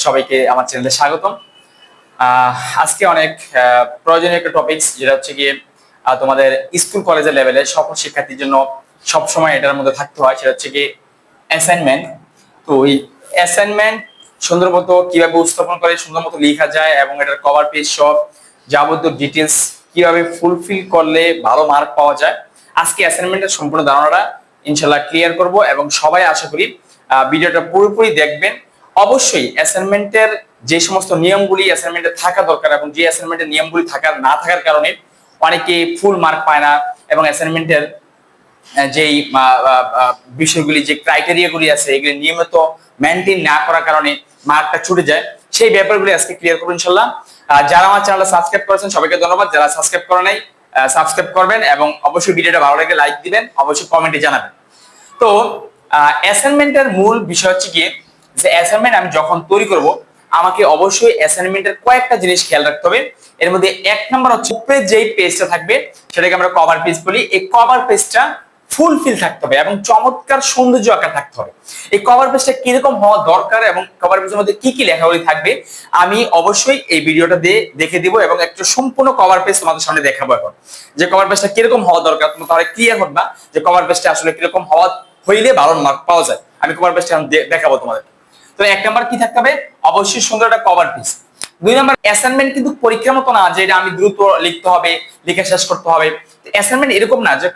সবাইকে আমার চ্যানেলে স্বাগতম। আজকে অনেক প্রয়োজনীয় একটা টপিকস, যেটা হচ্ছে গিয়ে তোমাদের স্কুল কলেজের লেভেলে সকল শিক্ষার্থীর জন্য সবসময় এটার মধ্যে থাকতে হয়, সেটা হচ্ছে গিয়ে অ্যাসাইনমেন্ট। তো এই অ্যাসাইনমেন্ট সুন্দর মতো কিভাবে উপস্থাপন করে সুন্দর মতো লেখা যায় এবং এটার কভার পেজ সব যাবতীয় ডিটেলস কিভাবে ফুলফিল করলে ভালো মার্ক পাওয়া যায়, আজকে অ্যাসাইনমেন্টের সম্পূর্ণ ধারণাটা ইনশাল্লাহ ক্লিয়ার করব এবং সবাই আশা করি ভিডিওটা পুরোপুরি দেখবেন। অবশ্যই অ্যাসাইনমেন্টের যে সমস্ত নিয়মগুলি অ্যাসাইনমেন্টে থাকা দরকার এবং যে অ্যাসাইনমেন্টের নিয়মগুলি থাকার না থাকার কারণে অনেকে ফুল মার্ক পায় না এবং অ্যাসাইনমেন্টের যেই বিষয়গুলি, যে ক্রাইটেরিয়াগুলি আছে, এগুলি নিয়মিত মেনটেন না করার কারণে মার্কটা ছুটে যায়, সেই ব্যাপারগুলি আজকে ক্লিয়ার করবো ইনশাল্লাহ। যারা আমার চ্যানেলটা সাবস্ক্রাইব করেছেন সবাইকে ধন্যবাদ, যারা সাবস্ক্রাইব করে নাই সাবস্ক্রাইব করবেন এবং অবশ্যই ভিডিওটা ভালো লাগলে লাইক দিবেন, অবশ্যই কমেন্টে জানাবেন। তো অ্যাসাইনমেন্টের মূল বিষয় হচ্ছে গিয়ে যে অ্যাসাইনমেন্ট আমি যখন তৈরি করব আমাকে অবশ্যই অ্যাসাইনমেন্টের কয়েকটা জিনিস খেয়াল রাখতে হবে। এর মধ্যে এক নাম্বার হচ্ছে উপরে যেই পেজটা থাকবে সেটাকে আমরা কভার পেজ বলি, এই কভার পেজটা ফুলফিল থাকতে হবে এবং চমৎকার সৌন্দর্য আকার থাকতে হবে। এই কভার পেজটা কিরকম হওয়া দরকার এবং কভার পেজের মধ্যে কি কি লেখাগুলি থাকবে আমি অবশ্যই এই ভিডিওটা দিয়ে দেখে দিব এবং একটা সম্পূর্ণ কভার পেজ তোমাদের সামনে দেখাবো এখন, যে কভার পেজটা কিরকম হওয়া দরকার। তুমি তাহলে ক্লিয়ার হবা যে কভার পেজটা আসলে কিরকম হওয়া হইলে ভালো মার্ক পাওয়া যায়। আমি কভার পেজটা দেখাবো তোমাদের। তো এক নাম্বার কি থাকতে হবে, অবশ্যই সুন্দর একটা কভার পেজ। দুই নাম্বার, অ্যাসাইনমেন্ট কিন্তু পরীক্ষার মতো না যে এটা আমি দ্রুত লিখতে হবে, লিখে শেষ করতে হবে। অ্যাসাইনমেন্ট এরকম না যে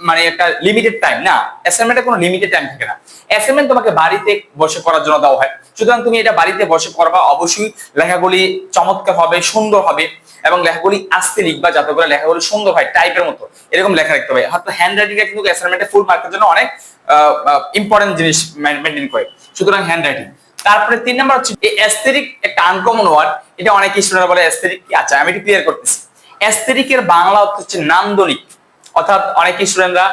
মানে একটা লিমিটেড টাইম, না, অ্যাসাইনমেন্টে কোনো লিমিটেড টাইম থাকে না। অ্যাসাইনমেন্ট তোমাকে বাড়িতে বসে করার জন্য দেওয়া হয়, সুতরাং তুমি এটা বাড়িতে বসে করবা। অবশ্যই লেখাগুলি চমৎকার হবে, সুন্দর হবে এবং লেখাগুলি আস্তে লিখবা যাতে করে লেখাগুলি সুন্দর হয়, টাইপের মতো এরকম লেখা রাখতে হবে। হয়তো হ্যান্ড রাইটিংটা কিন্তু অ্যাসাইনমেন্টে ফুল মার্কের জন্য অনেক ইম্পর্টেন্ট জিনিস মেনটেন করে, সুতরাং হ্যান্ড রাইটিং। তারপরে তিন নাম্বার হচ্ছে অ্যাস্থেটিক, একটা আনকমন ওয়ার্ড, এটা অনেক স্টুডেন্ট বলে অ্যাস্থেটিক কি। আচ্ছা, আমি একটু ক্লিয়ার করতেছি। অ্যাস্থেটিকের বাংলা অর্থ হচ্ছে নান্দনিক, অর্থাৎ অনেক স্টুডেন্টরা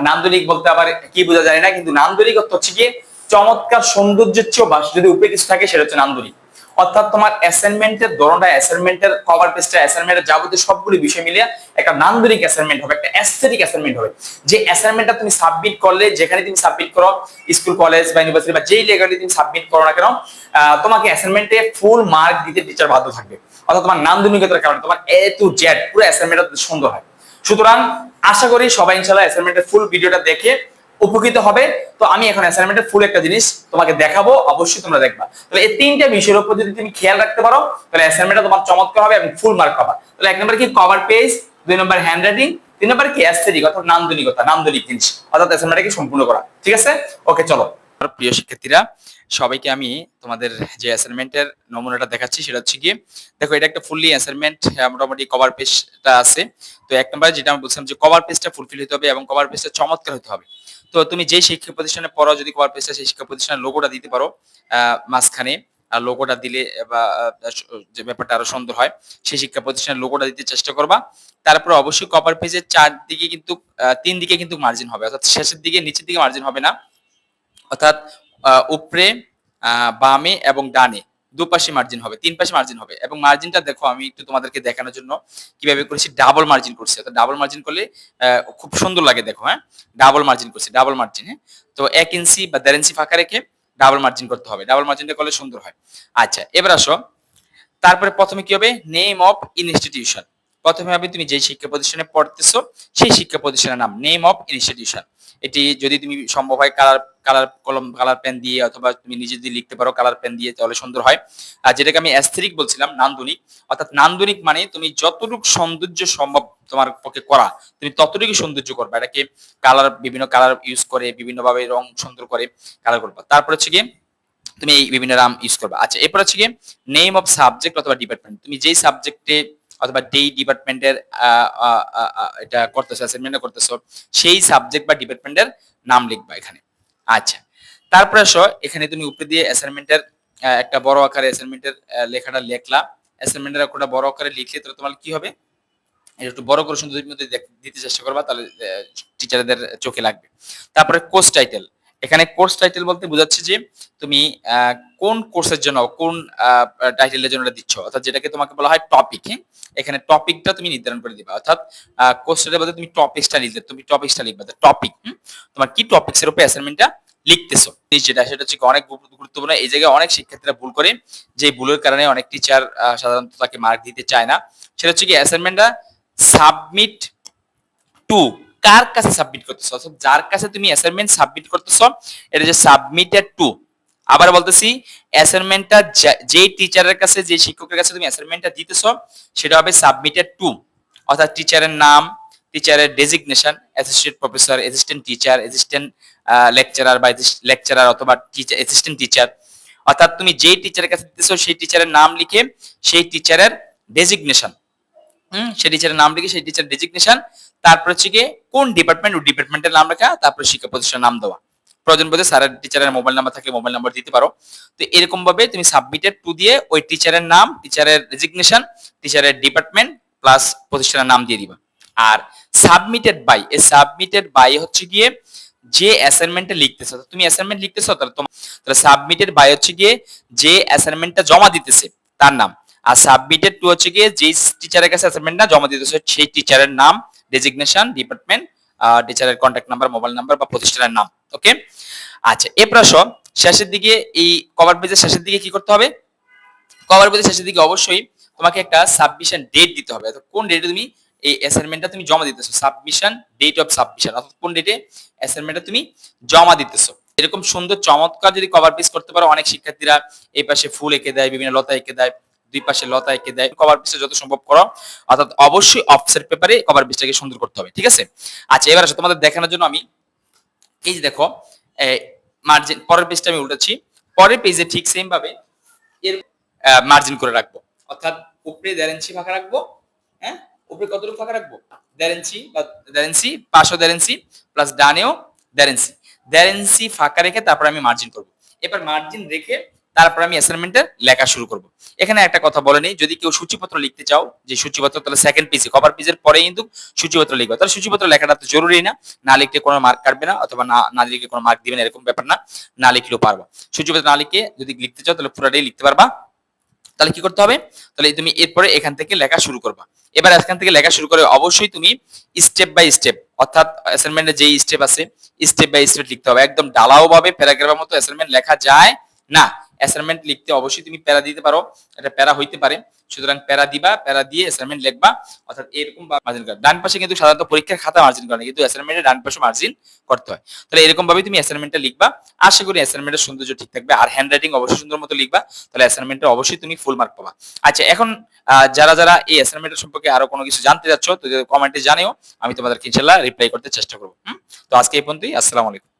নান্দনিক বলতে আবার কি বোঝা যায় না, কিন্তু নান্দনিক অর্থ হচ্ছে কি চমৎকার সৌন্দর্যের চেয়েও যদি উপরে কিছু থাকে সেটা হচ্ছে নান্দনিক। অর্থাৎ তোমার অ্যাসাইনমেন্টের ধরনটা, অ্যাসাইনমেন্টের কভার পেজটা, অ্যাসাইনমেন্টের যাবতীয় সবগুলো বিষয় মিলিয়ে একটা নান্দনিক অ্যাসাইনমেন্ট হবে, একটা অ্যাস্থেটিক অ্যাসাইনমেন্ট হবে। যে অ্যাসাইনমেন্টটা তুমি সাবমিট করলে, যেখানে তুমি সাবমিট করো, স্কুল কলেজ বা ইউনিভার্সিটি বা যেই লেভেলে তুমি সাবমিট করো না কেন, তোমাকে অ্যাসাইনমেন্টে ফুল মার্ক দিতে টিচার বাধ্য থাকবে। অর্থাৎ তোমার নান্দনিকতার কারণে তোমার এ টু জেড পুরো অ্যাসাইনমেন্টটা সুন্দর হয়। সুতরাং আশা করি সবাই ইনশাআল্লাহ অ্যাসাইনমেন্টের ফুল ভিডিওটা দেখে উপকৃত হবে। তো আমি এখন অ্যাসাইনমেন্টের ফুল একটা জিনিস তোমাকে দেখাবো, অবশ্যই তোমরা দেখবা। তাহলে এই তিনটা বিষয়ের উপর যদি তুমি খেয়াল রাখতে পারো তাহলে অ্যাসাইনমেন্টটা তোমার চমৎকার হবে এবং ফুল মার্ক পাবা। তাহলে এক নম্বর কি কভার পেজ, দুই নম্বর হ্যান্ড রাইটিং, তিন নম্বর কি অ্যাস্থেটিক অর্থাৎ নান্দনিকতা, নান্দনিক জিনিস, অর্থাৎ অ্যাসাইনমেন্টকে সম্পূর্ণ করা। ঠিক আছে, ওকে চলো। প্রিয় শিক্ষার্থীরা, সবাইকে আমি তোমাদের যে অ্যাসাইনমেন্টের নমুনাটা দেখাচ্ছি সেটা হচ্ছে কি, দেখো এটা একটা ফুললি অ্যাসাইনমেন্ট, মোটামুটি কভার পেজটা আছে। তো এক নম্বরে যেটা আমি বলছিলাম যে কভার পেজটা ফুলফিল হতে হবে এবং কভার পেজটা চমৎকার হতে হবে। তো তুমি যে শিক্ষা প্রতিষ্ঠানে পড়ো, যদি কভার পেজটা সেই শিক্ষা প্রতিষ্ঠানের লোগোটা দিতে পারো মাঝখানে, আর লোগোটা দিলে বা যে ব্যাপারটা আরো সুন্দর হয়, সেই শিক্ষা প্রতিষ্ঠানের লোগোটা দিতে চেষ্টা করবা। তারপরে অবশ্যই কভার পেজের চারদিকে কিন্তু তিন দিকে কিন্তু মার্জিন হবে, অর্থাৎ শেষের দিকে নিচের দিকে মার্জিন হবে না, অর্থাৎ উপরে, বামে এবং ডানে দুপাশে মার্জিন হবে, তিন পাশে মার্জিন হবে। এবং মার্জিনটা দেখো আমি একটু তোমাদেরকে দেখানোর জন্য কিভাবে করেছি, ডাবল মার্জিন করছি। অর্থাৎ ডাবল মার্জিন করলে খুব সুন্দর লাগে, দেখো। হ্যাঁ, ডাবল মার্জিন করছি, ডাবল মার্জিন। হ্যাঁ, তো 1 ইঞ্চি বা 1.5 ইঞ্চি ফাঁকা রেখে ডাবল মার্জিন করতে হবে, ডাবল মার্জিনটা করলে সুন্দর হয়। আচ্ছা, এবার আসো, তারপরে প্রথমে কি হবে, নেম অফ ইনস্টিটিউশন। প্রথমে হবে তুমি যে শিক্ষা প্রতিষ্ঠানে পড়তেছো সেই শিক্ষা প্রতিষ্ঠানের নাম, নেম অফ ইনস্টিটিউশন। এটি যদি তুমি সম্ভব হয় কালার কালার কলম, কালার পেন দিয়ে, অথবা তুমি নিজে যদি লিখতে পারো কালার পেন দিয়ে, তাহলে সুন্দর হয়। আর যেটাকে আমি অ্যাস্থেটিক বলছিলাম, নান্দনিক, অর্থাৎ নান্দনিক মানে তুমি যতটুকু সৌন্দর্য সম্ভব তোমার পক্ষে করা, তুমি ততটুকু সৌন্দর্য করবা। এটাকে কালার, বিভিন্ন কালার ইউজ করে, বিভিন্ন ভাবে রং সুন্দর করে কালার করবা। তারপর হচ্ছে গিয়ে তুমি এই বিভিন্ন নাম ইউজ করবা। আচ্ছা, এরপর হচ্ছে কি নেম অফ সাবজেক্ট অথবা ডিপার্টমেন্ট। তুমি যেই সাবজেক্টে অথবা যেই ডিপার্টমেন্টের এটা করতেছো, অ্যাসাইনমেন্টটা করতেছো, সেই সাবজেক্ট বা ডিপার্টমেন্টের নাম লিখবা এখানে। আচ্ছা, তারপরে আসো, এখানে তুমি উপরে দিয়ে অ্যাসাইনমেন্টের একটা বড় আকারে অ্যাসাইনমেন্টের লেখাটা লেখলা। অ্যাসাইনমেন্টের একটা বড় আকারে লিখলে তো তোমার কি হবে, এটা একটু বড় করে সুন্দর দিতে চেষ্টা করবা, তাহলে টিচারদের চোখে লাগবে। তারপরে কোর্স টাইটেল। এখানে কোর্স টাইটেল বলতে বোঝাচ্ছে যে তুমি কোন কোর্সের জন্য, কোন টাইটেলের জন্য দিচ্ছ, অর্থাৎ যেটাকে তোমাকে বলা হয় টপিক। হ্যাঁ, এখানে টপিকটা তুমি নির্ধারণ করে দিবা, অর্থাৎ কোর্স টাইটেল বলতে তুমি টপিকসটা লিখবে, তুমি টপিকসটা লিখবে, টপিক। তোমার কি টপিকসের উপরে অ্যাসাইনমেন্টটা লিখতেছো যেটা, সেটা হচ্ছে অনেক গুরুত্বপূর্ণ। এই জায়গায় অনেক শিক্ষার্থীরা ভুল করে, যে ভুলের কারণে অনেক টিচার সাধারণত তাকে মার্ক দিতে চায় না। সেটা হচ্ছে কি অ্যাসাইনমেন্টটা সাবমিট টু কার কাছে সাবমিট করতেছো, অর্থাৎ যার কাছে তুমি অ্যাসাইনমেন্ট সাবমিট করতেছো এটা যে সাবমিটেড টু। আবার বলতেছি, অ্যাসাইনমেন্টটা যে টিচারের কাছে, যে শিক্ষকের কাছে তুমি অ্যাসাইনমেন্টটা দিতেছো সেটা হবে সাবমিটেড টু, অর্থাৎ টিচারের নাম, টিচারের designation, associate professor, assistant teacher, assistant lecturer বা লেকচারার অথবা টিচার, অ্যাসিস্ট্যান্ট টিচার, অর্থাৎ তুমি যেই টিচারের কাছে দিতেছো সেই টিচারের নাম লিখে সেই টিচারের ডেজিগনেশন, সেই টিচারের নাম লিখে সেই টিচার ডেজিগনেশন, তারপর হচ্ছে গিয়ে কোন ডিপার্টমেন্ট, ওই ডিপার্টমেন্টের নাম লেখা, তারপর শিক্ষা প্রতিষ্ঠানের নাম দেওয়া। প্রয়োজন বোধে স্যারের টিচারের মোবাইল নাম্বার থাকলে মোবাইল নাম্বার দিতে পারো। তো এরকম ভাবে তুমি সাবমিটেড টু দিয়ে ওই টিচারের নাম, টিচারের রেজিগনেশন, টিচারের ডিপার্টমেন্ট প্লাস প্রতিষ্ঠানের নাম দিয়ে দিবা। আর সাবমিটেড বাই, এই সাবমিটেড বাই হচ্ছে গিয়ে যে অ্যাসাইনমেন্টটা লিখতেছো, তুমি অ্যাসাইনমেন্ট লিখতেছো তাহলে সাবমিটেড বাই হচ্ছে গিয়ে যে অ্যাসাইনমেন্টটা জমা দিতেছে তার নাম। আর সাবমিটেড টু হচ্ছে গিয়ে যে টিচারের কাছে অ্যাসাইনমেন্টটা জমা দিতেছে সেই টিচারের নাম, ডেজিগনেশন, ডিপার্টমেন্ট, টিচারের কন্ট্যাক্ট নাম্বার, মোবাইল নাম্বার বা প্রতিষ্ঠানের নাম। ওকে, আচ্ছা এরপর আসো শেষের দিকে, এই কভার পেজের শেষের দিকে কি করতে হবে? কভার পেজের শেষের দিকে অবশ্যই তোমাকে একটা সাবমিশন ডেট দিতে হবে, অর্থাৎ কোন ডেটে তুমি এই অ্যাসাইনমেন্টটা তুমি জমা দিতেছো, সাবমিশন ডেট অফ সাবমিশন, অর্থাৎ কোন ডেটে অ্যাসাইনমেন্টটা তুমি জমা দিতেছো। এরকম সুন্দর চমৎকার যদি কভার পেজ করতে পারো, অনেক শিক্ষার্থীরা এই পাশে ফুল এঁকে দেয়, বিভিন্ন লতা এঁকে দেয়, দুই পাশে লতা এঁকে দেয়, কভার পেজটা যত সম্ভব করো, অর্থাৎ অবশ্যই অফসেট পেপারে কভার পেজটাকে সুন্দর করতে হবে, ঠিক আছে? আচ্ছা এবার আসো তোমাদের দেখানোর জন্য আমি এই যে দেখো মার্জিন, পরের পেজটা আমি উল্টাচ্ছি, পরের পেজে ঠিক সেম ভাবে এর মার্জিন করে রাখবো, অর্থাৎ উপরে 1.5 ইঞ্চি ফাঁকা রাখবো। হ্যাঁ, উপরে কতটুকু ফাঁকা রাখবো? 1.5 ইঞ্চি বা 1.5 ইঞ্চি, পাশেও 1.5 ইঞ্চি প্লাস ডানেও 1.5 ইঞ্চি, 1.5 ইঞ্চি ফাঁকা রেখে তারপর আমি মার্জিন করব। এবার মার্জিন রেখে তারপর আমি অ্যাসাইনমেন্টের লেখা শুরু করব। এখানে একটা কথা বলে নেই, যদি কেউ সূচিপত্র লিখতে চাও, যে সূচিপত্র, তাহলে সেকেন্ড পেজে কভার পেজের পরে কিন্তু সূচিপত্র লিখবে। তাহলে সূচিপত্র লেখাটা তো জরুরি না, না লিখলে কোনো মার্ক কাটবে না, অথবা না লিখলে কোনো মার্ক দিবে না, এরকম ব্যাপার না, না লিখলেও পারবো। সূচিপত্র না লিখে যদি লিখতে চাও তাহলে পুরোটাই লিখতে পারবা। তাহলে কি করতে হবে? তাহলে তুমি এরপরে এখান থেকে লেখা শুরু করবা। এবার এখান থেকে লেখা শুরু করে অবশ্যই তুমি স্টেপ বাই স্টেপ, অর্থাৎ অ্যাসাইনমেন্টে যেই স্টেপ আছে স্টেপ বাই স্টেপ লিখতে হবে। একদম ঢালাও ভাবে প্যারাগ্রাফের মতো অ্যাসাইনমেন্ট লেখা যায় না। অ্যাসাইনমেন্ট লিখতে অবশ্যই তুমি প্যারা দিতে পারো, এটা প্যারা হইতে পারে, সুতরাং প্যারা দিবা, প্যারা দিয়ে অ্যাসাইনমেন্ট লিখবা, অর্থাৎ এরকম মার্জিন করা। ডান পাশে কিন্তু সাধারণত পরীক্ষার খাতা মার্জিন করে না, কিন্তু অ্যাসাইনমেন্টে ডান পাশে মার্জিন করতে হয়। তাহলে এরকম ভাবে তুমি অ্যাসাইনমেন্টটা লিখবা, আশা করি অ্যাসাইনমেন্টের সৌন্দর্য ঠিক থাকবে। আর হ্যান্ড রাইটিং অবশ্যই সুন্দর মতো লিখবা, তাহলে অ্যাসাইনমেন্টে অবশ্যই তুমি ফুল মার্ক পাবা। আচ্ছা এখন যারা যারা এই অ্যাসাইনমেন্টের সম্পর্কে আরো কোনো কিছু জানতে চাচ্ছ তো কমেন্টে জানিও, আমি তোমাদেরকে ইনশাআল্লাহ রিপ্লাই করতে চেষ্টা করবো। তো আজকে এই পর্যন্তই, আসসালামু আলাইকুম।